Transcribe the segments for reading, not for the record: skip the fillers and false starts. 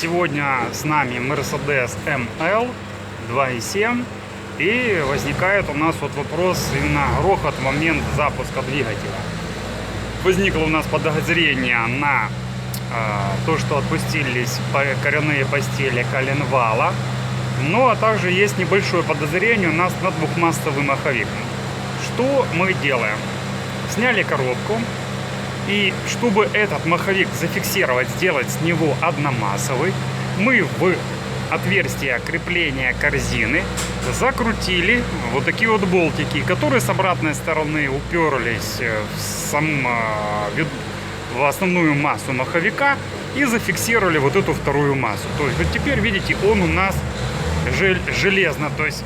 Сегодня с нами Mercedes ML 2.7, и возникает у нас вот вопрос именно грохот в момент запуска двигателя. Возникло у нас подозрение на то, что отпустились коренные постели коленвала, ну а также есть небольшое подозрение у нас на двухмастовый маховик. Что мы делаем? Сняли коробку, и чтобы этот маховик зафиксировать, сделать с него одномассовый, мы в отверстие крепления корзины закрутили вот такие вот болтики, которые с обратной стороны уперлись в основную массу маховика и зафиксировали вот эту вторую массу. То есть вот теперь, видите, он у нас железно, то есть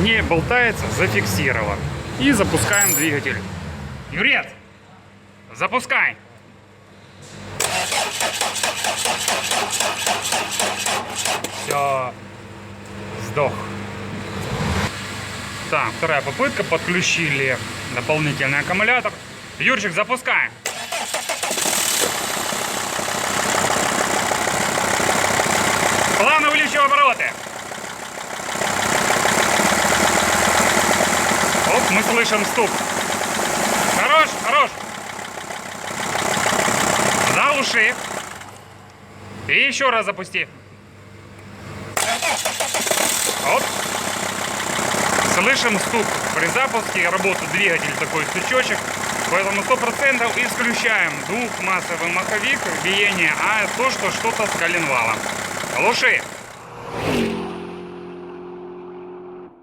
не болтается, зафиксирован. И запускаем двигатель. Юрец, запускай! Все, сдох. Так, вторая попытка. Подключили дополнительный аккумулятор. Юрчик, запускай! Плавно увеличивай обороты. Оп, мы слышим стук. Хорош, хорош. Заглуши. И еще раз запусти. Оп. Слышим стук. При запуске работает двигатель, такой стучочек. Поэтому 100% исключаем двухмассовый маховик, биение, а то, что что-то с коленвалом. Глуши.